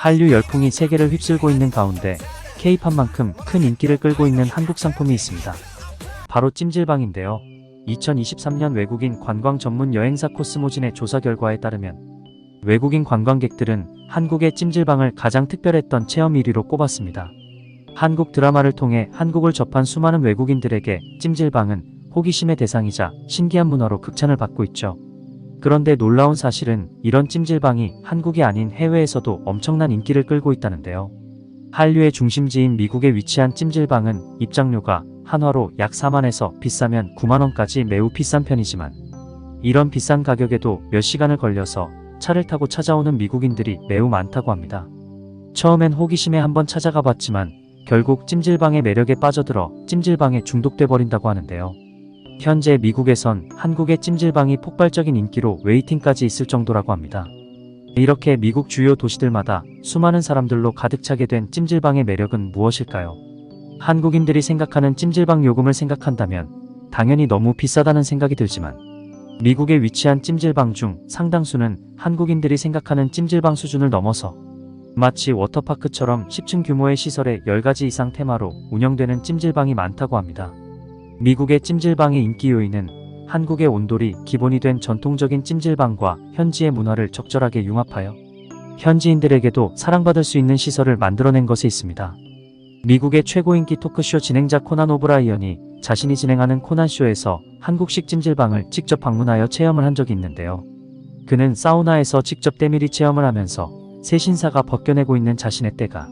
한류 열풍이 세계를 휩쓸고 있는 가운데 K-팝만큼 큰 인기를 끌고 있는 한국 상품이 있습니다. 바로 찜질방인데요. 2023년 외국인 관광 전문 여행사 코스모진의 조사 결과에 따르면 외국인 관광객들은 한국의 찜질방을 가장 특별했던 체험 1위로 꼽았습니다. 한국 드라마를 통해 한국을 접한 수많은 외국인들에게 찜질방은 호기심의 대상이자 신기한 문화로 극찬을 받고 있죠. 그런데 놀라운 사실은 이런 찜질방이 한국이 아닌 해외에서도 엄청난 인기를 끌고 있다는데요. 한류의 중심지인 미국에 위치한 찜질방은 입장료가 한화로 약 4만에서 비싸면 9만원까지 매우 비싼 편이지만 이런 비싼 가격에도 몇 시간을 걸려서 차를 타고 찾아오는 미국인들이 매우 많다고 합니다. 처음엔 호기심에 한번 찾아가 봤지만 결국 찜질방의 매력에 빠져들어 찜질방에 중독돼 버린다고 하는데요. 현재 미국에선 한국의 찜질방이 폭발적인 인기로 웨이팅까지 있을 정도라고 합니다. 이렇게 미국 주요 도시들마다 수많은 사람들로 가득 차게 된 찜질방의 매력은 무엇일까요? 한국인들이 생각하는 찜질방 요금을 생각한다면 당연히 너무 비싸다는 생각이 들지만 미국에 위치한 찜질방 중 상당수는 한국인들이 생각하는 찜질방 수준을 넘어서 마치 워터파크처럼 10층 규모의 시설에 10가지 이상 테마로 운영되는 찜질방이 많다고 합니다. 미국의 찜질방의 인기 요인은 한국의 온돌이 기본이 된 전통적인 찜질방과 현지의 문화를 적절하게 융합하여 현지인들에게도 사랑받을 수 있는 시설을 만들어낸 것에 있습니다. 미국의 최고 인기 토크쇼 진행자 코난 오브라이언이 자신이 진행하는 코난쇼에서 한국식 찜질방을 직접 방문하여 체험을 한 적이 있는데요. 그는 사우나에서 직접 때밀이 체험을 하면서 새 신사가 벗겨내고 있는 자신의 때가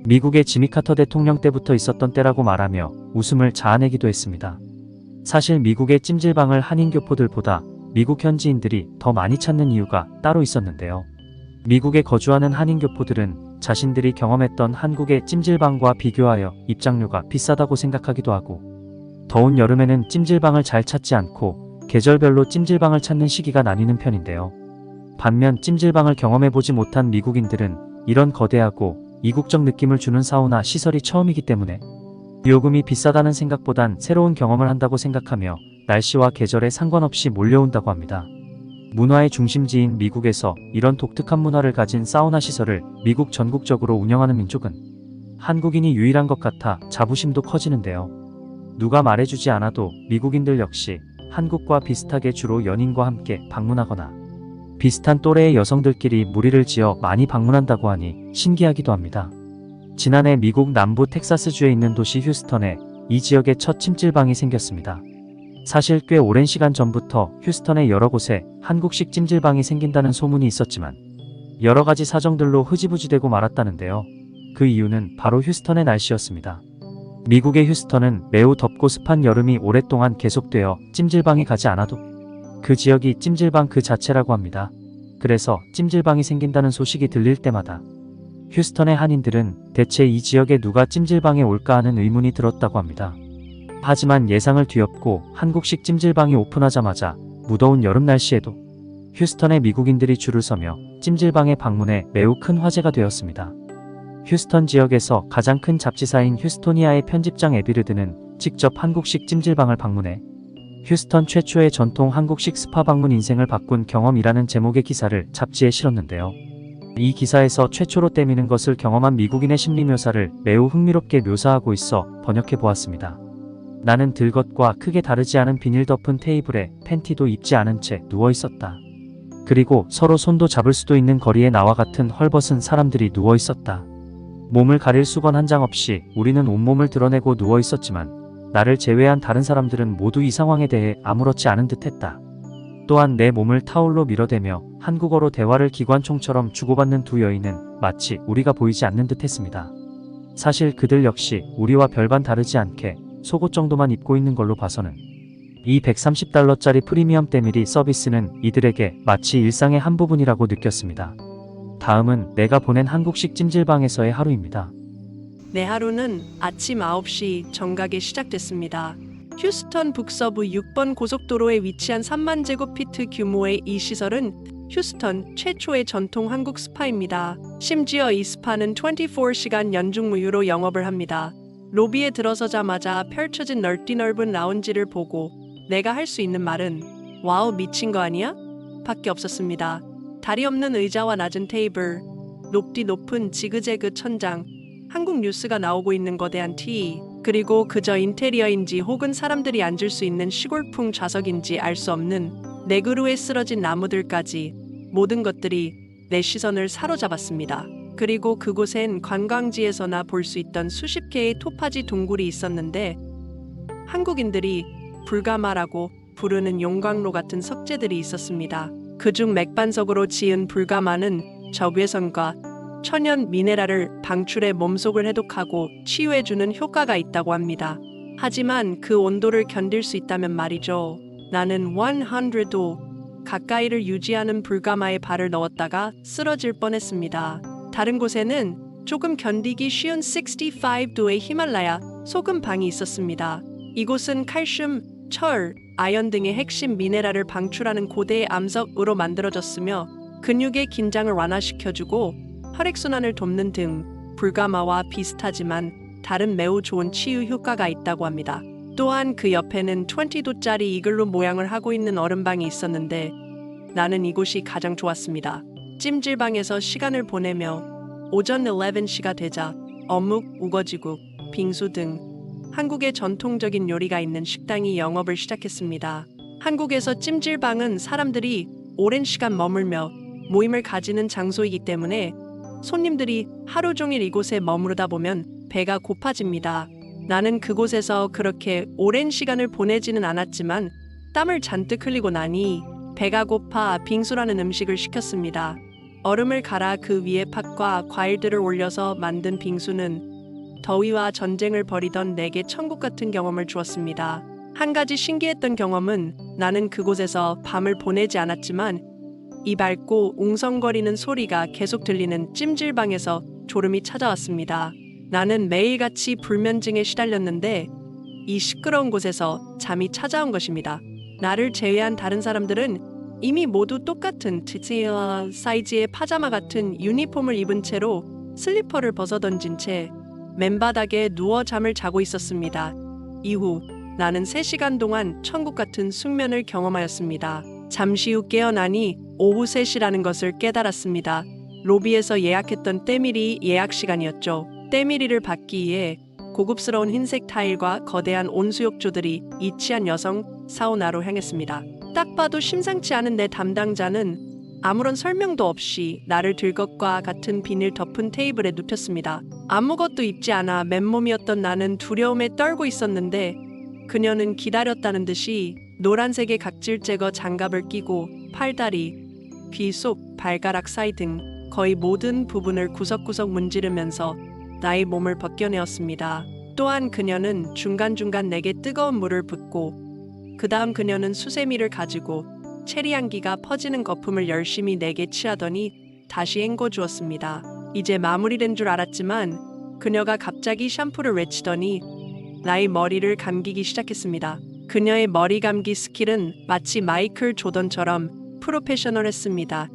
미국의 지미 카터 대통령 때부터 있었던 때라고 말하며 웃음을 자아내기도 했습니다. 사실 미국의 찜질방을 한인교포들보다 미국 현지인들이 더 많이 찾는 이유가 따로 있었는데요. 미국에 거주하는 한인교포들은 자신들이 경험했던 한국의 찜질방과 비교하여 입장료가 비싸다고 생각하기도 하고 더운 여름에는 찜질방을 잘 찾지 않고 계절별로 찜질방을 찾는 시기가 나뉘는 편인데요. 반면 찜질방을 경험해보지 못한 미국인들은 이런 거대하고 이국적 느낌을 주는 사우나 시설이 처음이기 때문에 요금이 비싸다는 생각보단 새로운 경험을 한다고 생각하며 날씨와 계절에 상관없이 몰려온다고 합니다. 문화의 중심지인 미국에서 이런 독특한 문화를 가진 사우나 시설을 미국 전국적으로 운영하는 민족은 한국인이 유일한 것 같아 자부심도 커지는데요. 누가 말해주지 않아도 미국인들 역시 한국과 비슷하게 주로 연인과 함께 방문하거나 비슷한 또래의 여성들끼리 무리를 지어 많이 방문한다고 하니 신기하기도 합니다. 지난해 미국 남부 텍사스주에 있는 도시 휴스턴에 이 지역에 첫 찜질방이 생겼습니다. 사실 꽤 오랜 시간 전부터 휴스턴의 여러 곳에 한국식 찜질방이 생긴다는 소문이 있었지만 여러 가지 사정들로 흐지부지되고 말았다는데요. 그 이유는 바로 휴스턴의 날씨였습니다. 미국의 휴스턴은 매우 덥고 습한 여름이 오랫동안 계속되어 찜질방에 가지 않아도 그 지역이 찜질방 그 자체라고 합니다. 그래서 찜질방이 생긴다는 소식이 들릴 때마다 휴스턴의 한인들은 대체 이 지역에 누가 찜질방에 올까 하는 의문이 들었다고 합니다. 하지만 예상을 뒤엎고 한국식 찜질방이 오픈하자마자 무더운 여름 날씨에도 휴스턴의 미국인들이 줄을 서며 찜질방에 방문해 매우 큰 화제가 되었습니다. 휴스턴 지역에서 가장 큰 잡지사인 휴스토니아의 편집장 에비르드는 직접 한국식 찜질방을 방문해 휴스턴 최초의 전통 한국식 스파 방문 인생을 바꾼 경험이라는 제목의 기사를 잡지에 실었는데요. 이 기사에서 최초로 때미는 것을 경험한 미국인의 심리 묘사를 매우 흥미롭게 묘사하고 있어 번역해 보았습니다. 나는 들것과 크게 다르지 않은 비닐 덮은 테이블에 팬티도 입지 않은 채 누워 있었다. 그리고 서로 손도 잡을 수도 있는 거리에 나와 같은 헐벗은 사람들이 누워 있었다. 몸을 가릴 수건 한 장 없이 우리는 온몸을 드러내고 누워 있었지만 나를 제외한 다른 사람들은 모두 이 상황에 대해 아무렇지 않은 듯 했다. 또한 내 몸을 타올로 밀어대며 한국어로 대화를 기관총처럼 주고받는 두 여인은 마치 우리가 보이지 않는 듯 했습니다. 사실 그들 역시 우리와 별반 다르지 않게 속옷 정도만 입고 있는 걸로 봐서는 이 $130짜리 프리미엄 때밀이 서비스는 이들에게 마치 일상의 한 부분이라고 느꼈습니다. 다음은 내가 보낸 한국식 찜질방에서의 하루입니다. 내 하루는 아침 9시 정각에 시작됐습니다. 휴스턴 북서부 6번 고속도로에 위치한 3만 제곱피트 규모의 이 시설은 휴스턴 최초의 전통 한국 스파입니다. 심지어 이 스파는 24시간 연중 무휴로 영업을 합니다. 로비에 들어서자마자 펼쳐진 넓은 라운지를 보고 내가 할 수 있는 말은 와우 미친 거 아니야? 밖에 없었습니다. 다리 없는 의자와 낮은 테이블, 높디 높은 지그재그 천장, 한국 뉴스가 나오고 있는 거대한 티, 그리고 그저 인테리어인지 혹은 사람들이 앉을 수 있는 시골풍 좌석인지 알 수 없는 네 그루에 쓰러진 나무들까지 모든 것들이 내 시선을 사로잡았습니다. 그리고 그곳엔 관광지에서나 볼 수 있던 수십 개의 토파지 동굴이 있었는데 한국인들이 불가마라고 부르는 용광로 같은 석재들이 있었습니다. 그중 맥반석으로 지은 불가마는 적외선과 천연 미네랄을 방출해 몸속을 해독하고 치유해주는 효과가 있다고 합니다. 하지만 그 온도를 견딜 수 있다면 말이죠. 나는 100도 가까이를 유지하는 불가마에 발을 넣었다가 쓰러질 뻔했습니다. 다른 곳에는 조금 견디기 쉬운 65도의 히말라야 소금방이 있었습니다. 이곳은 칼슘, 철, 아연 등의 핵심 미네랄을 방출하는 고대의 암석으로 만들어졌으며 근육의 긴장을 완화시켜주고 혈액순환을 돕는 등 불가마와 비슷하지만 다른 매우 좋은 치유 효과가 있다고 합니다. 또한 그 옆에는 20도짜리 이글루 모양을 하고 있는 얼음방이 있었는데 나는 이곳이 가장 좋았습니다. 찜질방에서 시간을 보내며 오전 11시가 되자 어묵, 우거지국, 빙수 등 한국의 전통적인 요리가 있는 식당이 영업을 시작했습니다. 한국에서 찜질방은 사람들이 오랜 시간 머물며 모임을 가지는 장소이기 때문에 손님들이 하루 종일 이곳에 머무르다 보면 배가 고파집니다. 나는 그곳에서 그렇게 오랜 시간을 보내지는 않았지만 땀을 잔뜩 흘리고 나니 배가 고파 빙수라는 음식을 시켰습니다. 얼음을 갈아 그 위에 팥과 과일들을 올려서 만든 빙수는 더위와 전쟁을 벌이던 내게 천국 같은 경험을 주었습니다. 한 가지 신기했던 경험은 나는 그곳에서 밤을 보내지 않았지만 이 밝고 웅성거리는 소리가 계속 들리는 찜질방에서 졸음이 찾아왔습니다. 나는 매일같이 불면증에 시달렸는데 이 시끄러운 곳에서 잠이 찾아온 것입니다. 나를 제외한 다른 사람들은 이미 모두 똑같은 사이즈의 파자마 같은 유니폼을 입은 채로 슬리퍼를 벗어던진 채 맨바닥에 누워 잠을 자고 있었습니다. 이후 나는 3시간 동안 천국 같은 숙면을 경험하였습니다. 잠시 후 깨어나니 오후 3시라는 것을 깨달았습니다. 로비에서 예약했던 때밀이 예약 시간이었죠. 때밀이를 받기 위해 고급스러운 흰색 타일과 거대한 온수욕조들이 이치한 여성 사우나로 향했습니다. 딱 봐도 심상치 않은 내 담당자는 아무런 설명도 없이 나를 들 것과 같은 비닐 덮은 테이블에 눕혔습니다. 아무것도 입지 않아 맨몸이었던 나는 두려움에 떨고 있었는데 그녀는 기다렸다는 듯이 노란색의 각질 제거 장갑을 끼고 팔다리, 귀 속, 발가락 사이 등 거의 모든 부분을 구석구석 문지르면서 나의 몸을 벗겨내었습니다. 또한 그녀는 중간중간 내게 뜨거운 물을 붓고 그 다음 그녀는 수세미를 가지고 체리 향기가 퍼지는 거품을 열심히 내게 취하더니 다시 헹궈주었습니다. 이제 마무리된 줄 알았지만 그녀가 갑자기 샴푸를 외치더니 나의 머리를 감기기 시작했습니다. 그녀의 머리 감기 스킬은 마치 마이클 조던처럼 프로페셔널했습니다.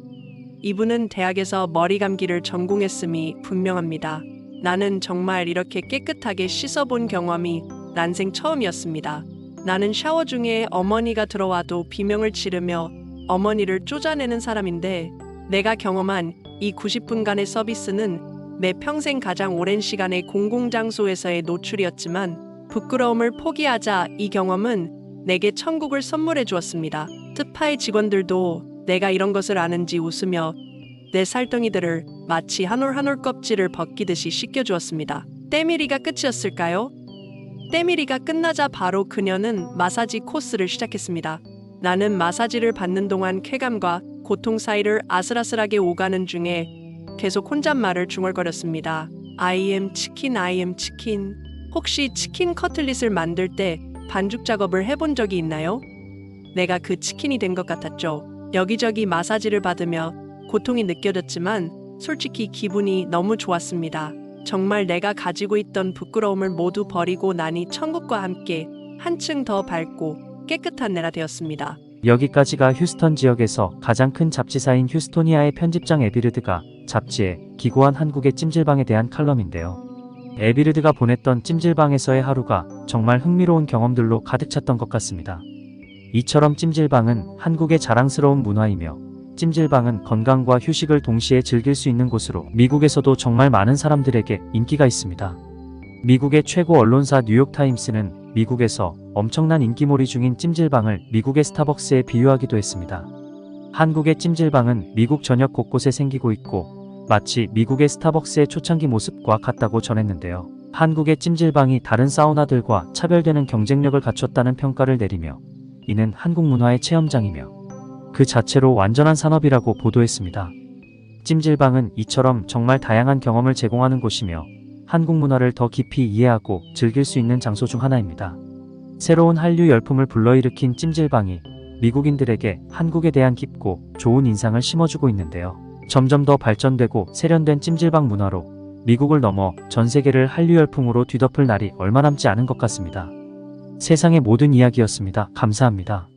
이분은 대학에서 머리 감기를 전공했음이 분명합니다. 나는 정말 이렇게 깨끗하게 씻어본 경험이 난생 처음이었습니다. 나는 샤워 중에 어머니가 들어와도 비명을 지르며 어머니를 쫓아내는 사람인데 내가 경험한 이 90분간의 서비스는 내 평생 가장 오랜 시간의 공공장소에서의 노출이었지만 부끄러움을 포기하자 이 경험은 내게 천국을 선물해 주었습니다. 스파의 직원들도 내가 이런 것을 아는지 웃으며 내 살덩이들을 마치 한 올 한 올 껍질을 벗기듯이 씻겨주었습니다. 때밀이가 끝이었을까요? 때밀이가 끝나자 바로 그녀는 마사지 코스를 시작했습니다. 나는 마사지를 받는 동안 쾌감과 고통 사이를 아슬아슬하게 오가는 중에 계속 혼잣말을 중얼거렸습니다. I am 치킨, I am 치킨. 혹시 치킨 커틀릿을 만들 때 반죽 작업을 해본 적이 있나요? 내가 그 치킨이 된 것 같았죠. 여기저기 마사지를 받으며 고통이 느껴졌지만 솔직히 기분이 너무 좋았습니다. 정말 내가 가지고 있던 부끄러움을 모두 버리고 나니 천국과 함께 한층 더 밝고 깨끗한 내가 되었습니다. 여기까지가 휴스턴 지역에서 가장 큰 잡지사인 휴스토니아의 편집장 에비르드가 잡지에 기고한 한국의 찜질방에 대한 칼럼인데요. 에비르드가 보냈던 찜질방에서의 하루가 정말 흥미로운 경험들로 가득 찼던 것 같습니다. 이처럼 찜질방은 한국의 자랑스러운 문화이며 찜질방은 건강과 휴식을 동시에 즐길 수 있는 곳으로 미국에서도 정말 많은 사람들에게 인기가 있습니다. 미국의 최고 언론사 뉴욕타임스는 미국에서 엄청난 인기몰이 중인 찜질방을 미국의 스타벅스에 비유하기도 했습니다. 한국의 찜질방은 미국 전역 곳곳에 생기고 있고 마치 미국의 스타벅스의 초창기 모습과 같다고 전했는데요. 한국의 찜질방이 다른 사우나들과 차별되는 경쟁력을 갖췄다는 평가를 내리며 이는 한국 문화의 체험장이며 그 자체로 완전한 산업이라고 보도했습니다. 찜질방은 이처럼 정말 다양한 경험을 제공하는 곳이며 한국 문화를 더 깊이 이해하고 즐길 수 있는 장소 중 하나입니다. 새로운 한류 열풍을 불러일으킨 찜질방이 미국인들에게 한국에 대한 깊고 좋은 인상을 심어주고 있는데요. 점점 더 발전되고 세련된 찜질방 문화로 미국을 넘어 전 세계를 한류 열풍으로 뒤덮을 날이 얼마 남지 않은 것 같습니다. 세상의 모든 이야기였습니다. 감사합니다.